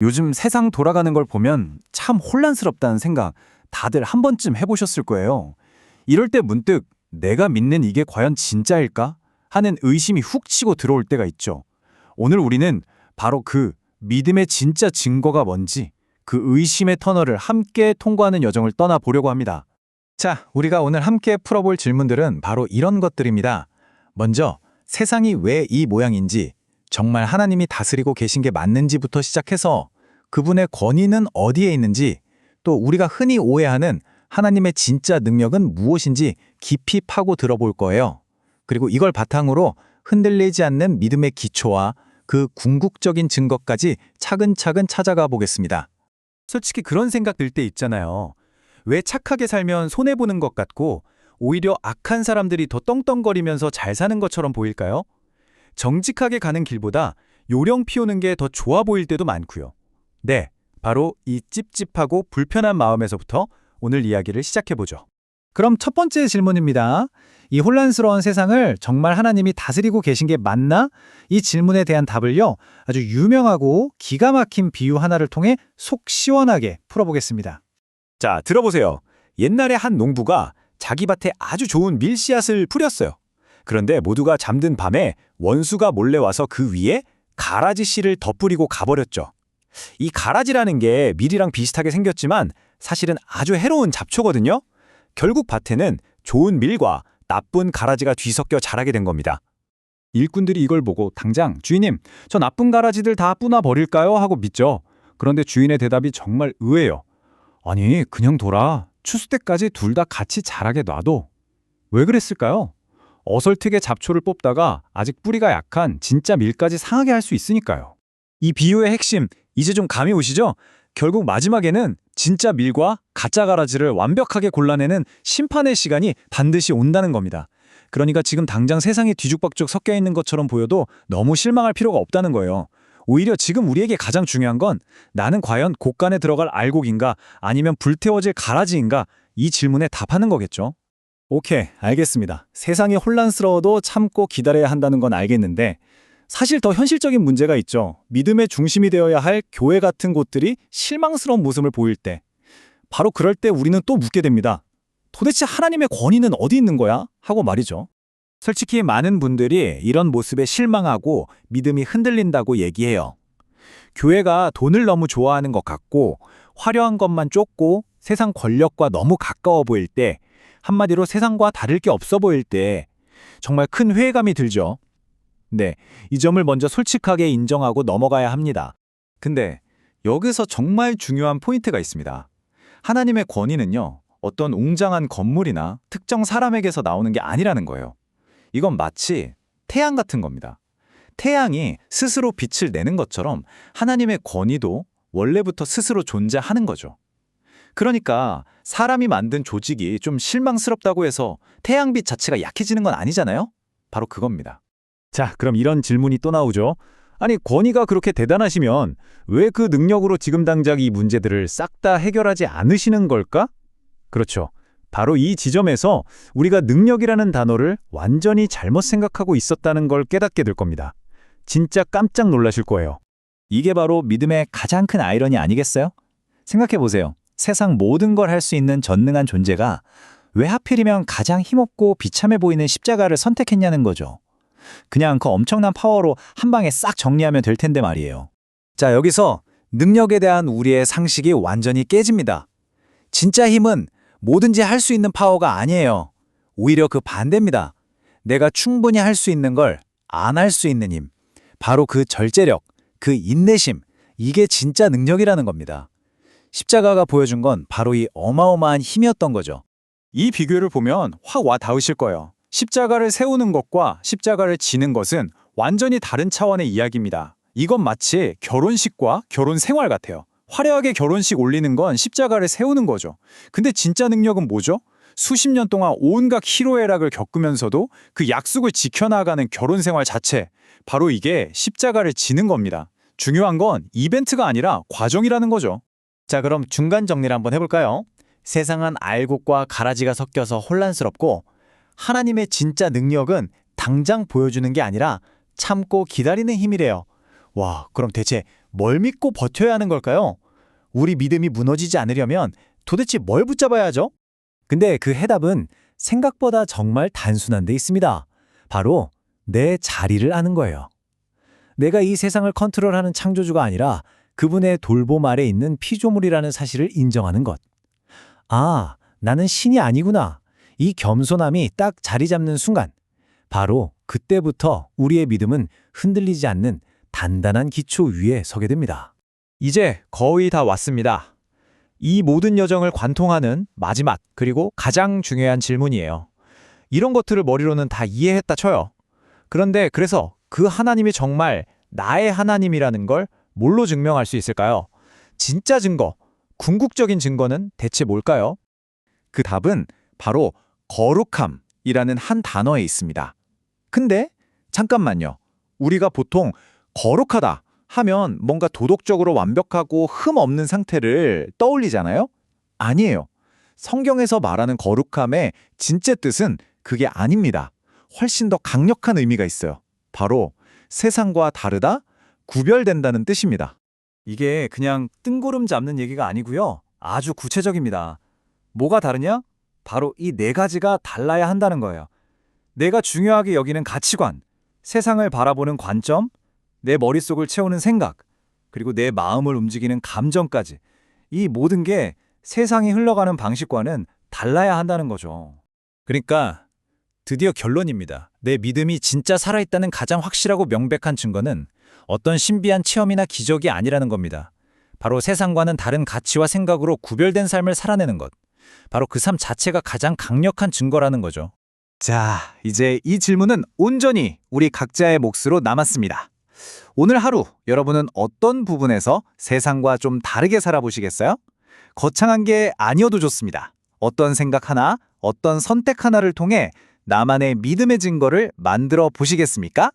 요즘 세상 돌아가는 걸 보면 참 혼란스럽다는 생각 다들 한 번쯤 해보셨을 거예요. 이럴 때 문득 내가 믿는 이게 과연 진짜일까? 하는 의심이 훅 치고 들어올 때가 있죠. 오늘 우리는 바로 그 믿음의 진짜 증거가 뭔지 그 의심의 터널을 함께 통과하는 여정을 떠나보려고 합니다. 자, 우리가 오늘 함께 풀어볼 질문들은 바로 이런 것들입니다. 먼저, 세상이 왜 이 모양인지, 정말 하나님이 다스리고 계신 게 맞는지부터 시작해서 그분의 권위는 어디에 있는지, 또 우리가 흔히 오해하는 하나님의 진짜 능력은 무엇인지 깊이 파고 들어볼 거예요. 그리고 이걸 바탕으로 흔들리지 않는 믿음의 기초와 그 궁극적인 증거까지 차근차근 찾아가 보겠습니다. 솔직히 그런 생각 들 때 있잖아요. 왜 착하게 살면 손해보는 것 같고 오히려 악한 사람들이 더 떵떵거리면서 잘 사는 것처럼 보일까요? 정직하게 가는 길보다 요령 피우는 게 더 좋아 보일 때도 많고요. 네, 바로 이 찝찝하고 불편한 마음에서부터 오늘 이야기를 시작해보죠. 그럼 첫 번째 질문입니다. 이 혼란스러운 세상을 정말 하나님이 다스리고 계신 게 맞나? 이 질문에 대한 답을요, 아주 유명하고 기가 막힌 비유 하나를 통해 속 시원하게 풀어보겠습니다. 자, 들어보세요. 옛날에 한 농부가 자기 밭에 아주 좋은 밀씨앗을 뿌렸어요. 그런데 모두가 잠든 밤에 원수가 몰래 와서 그 위에 가라지 씨를 덧뿌리고 가버렸죠. 이 가라지라는 게 밀이랑 비슷하게 생겼지만 사실은 아주 해로운 잡초거든요. 결국 밭에는 좋은 밀과 나쁜 가라지가 뒤섞여 자라게 된 겁니다. 일꾼들이 이걸 보고 당장 주인님, 저 나쁜 가라지들 다 뿌나 버릴까요? 하고 묻죠. 그런데 주인의 대답이 정말 의외예요. 아니, 그냥 둬라. 추수 때까지 둘 다 같이 자라게 놔둬. 왜 그랬을까요? 어설트게 잡초를 뽑다가 아직 뿌리가 약한 진짜 밀까지 상하게 할 수 있으니까요. 이 비유의 핵심, 이제 좀 감이 오시죠? 결국 마지막에는 진짜 밀과 가짜 가라지를 완벽하게 골라내는 심판의 시간이 반드시 온다는 겁니다. 그러니까 지금 당장 세상이 뒤죽박죽 섞여 있는 것처럼 보여도 너무 실망할 필요가 없다는 거예요. 오히려 지금 우리에게 가장 중요한 건 나는 과연 곡간에 들어갈 알곡인가 아니면 불태워질 가라지인가 이 질문에 답하는 거겠죠. 오케이, 알겠습니다. 세상이 혼란스러워도 참고 기다려야 한다는 건 알겠는데 사실 더 현실적인 문제가 있죠. 믿음의 중심이 되어야 할 교회 같은 곳들이 실망스러운 모습을 보일 때 바로 그럴 때 우리는 또 묻게 됩니다. 도대체 하나님의 권위는 어디 있는 거야? 하고 말이죠. 솔직히 많은 분들이 이런 모습에 실망하고 믿음이 흔들린다고 얘기해요. 교회가 돈을 너무 좋아하는 것 같고 화려한 것만 쫓고 세상 권력과 너무 가까워 보일 때 한마디로 세상과 다를 게 없어 보일 때 정말 큰 회의감이 들죠. 네, 이 점을 먼저 솔직하게 인정하고 넘어가야 합니다. 근데 여기서 정말 중요한 포인트가 있습니다. 하나님의 권위는요, 어떤 웅장한 건물이나 특정 사람에게서 나오는 게 아니라는 거예요. 이건 마치 태양 같은 겁니다. 태양이 스스로 빛을 내는 것처럼 하나님의 권위도 원래부터 스스로 존재하는 거죠. 그러니까 사람이 만든 조직이 좀 실망스럽다고 해서 태양빛 자체가 약해지는 건 아니잖아요? 바로 그겁니다. 자, 그럼 이런 질문이 또 나오죠. 아니, 권위가 그렇게 대단하시면 왜 그 능력으로 지금 당장 이 문제들을 싹 다 해결하지 않으시는 걸까? 그렇죠. 바로 이 지점에서 우리가 능력이라는 단어를 완전히 잘못 생각하고 있었다는 걸 깨닫게 될 겁니다. 진짜 깜짝 놀라실 거예요. 이게 바로 믿음의 가장 큰 아이러니 아니겠어요? 생각해 보세요. 세상 모든 걸 할 수 있는 전능한 존재가 왜 하필이면 가장 힘없고 비참해 보이는 십자가를 선택했냐는 거죠. 그냥 그 엄청난 파워로 한 방에 싹 정리하면 될 텐데 말이에요. 자, 여기서 능력에 대한 우리의 상식이 완전히 깨집니다. 진짜 힘은 뭐든지 할 수 있는 파워가 아니에요. 오히려 그 반대입니다. 내가 충분히 할 수 있는 걸 안 할 수 있는 힘. 바로 그 절제력, 그 인내심, 이게 진짜 능력이라는 겁니다. 십자가가 보여준 건 바로 이 어마어마한 힘이었던 거죠. 이 비교를 보면 확 와 닿으실 거예요. 십자가를 세우는 것과 십자가를 지는 것은 완전히 다른 차원의 이야기입니다. 이건 마치 결혼식과 결혼 생활 같아요. 화려하게 결혼식 올리는 건 십자가를 세우는 거죠. 근데 진짜 능력은 뭐죠? 수십 년 동안 온갖 희로애락을 겪으면서도 그 약속을 지켜나가는 결혼 생활 자체. 바로 이게 십자가를 지는 겁니다. 중요한 건 이벤트가 아니라 과정이라는 거죠. 자, 그럼 중간 정리를 한번 해볼까요? 세상은 알곡과 가라지가 섞여서 혼란스럽고 하나님의 진짜 능력은 당장 보여주는 게 아니라 참고 기다리는 힘이래요. 와, 그럼 대체 뭘 믿고 버텨야 하는 걸까요? 우리 믿음이 무너지지 않으려면 도대체 뭘 붙잡아야 하죠? 근데 그 해답은 생각보다 정말 단순한 데 있습니다. 바로 내 자리를 아는 거예요. 내가 이 세상을 컨트롤하는 창조주가 아니라 그분의 돌봄 아래 있는 피조물이라는 사실을 인정하는 것. 아, 나는 신이 아니구나. 이 겸손함이 딱 자리 잡는 순간, 바로 그때부터 우리의 믿음은 흔들리지 않는 단단한 기초 위에 서게 됩니다. 이제 거의 다 왔습니다. 이 모든 여정을 관통하는 마지막 그리고 가장 중요한 질문이에요. 이런 것들을 머리로는 다 이해했다 쳐요. 그런데 그래서 그 하나님이 정말 나의 하나님이라는 걸 뭘로 증명할 수 있을까요? 진짜 증거, 궁극적인 증거는 대체 뭘까요? 그 답은 바로 거룩함이라는 한 단어에 있습니다. 근데 잠깐만요. 우리가 보통 거룩하다 하면 뭔가 도덕적으로 완벽하고 흠 없는 상태를 떠올리잖아요? 아니에요. 성경에서 말하는 거룩함의 진짜 뜻은 그게 아닙니다. 훨씬 더 강력한 의미가 있어요. 바로 세상과 다르다, 구별된다는 뜻입니다. 이게 그냥 뜬구름 잡는 얘기가 아니고요. 아주 구체적입니다. 뭐가 다르냐? 바로 이 네 가지가 달라야 한다는 거예요. 내가 중요하게 여기는 가치관, 세상을 바라보는 관점, 내 머릿속을 채우는 생각, 그리고 내 마음을 움직이는 감정까지. 이 모든 게 세상이 흘러가는 방식과는 달라야 한다는 거죠. 그러니까 드디어 결론입니다. 내 믿음이 진짜 살아있다는 가장 확실하고 명백한 증거는 어떤 신비한 체험이나 기적이 아니라는 겁니다. 바로 세상과는 다른 가치와 생각으로 구별된 삶을 살아내는 것. 바로 그 삶 자체가 가장 강력한 증거라는 거죠. 자, 이제 이 질문은 온전히 우리 각자의 몫으로 남았습니다. 오늘 하루 여러분은 어떤 부분에서 세상과 좀 다르게 살아보시겠어요? 거창한 게 아니어도 좋습니다. 어떤 생각 하나, 어떤 선택 하나를 통해 나만의 믿음의 증거를 만들어 보시겠습니까?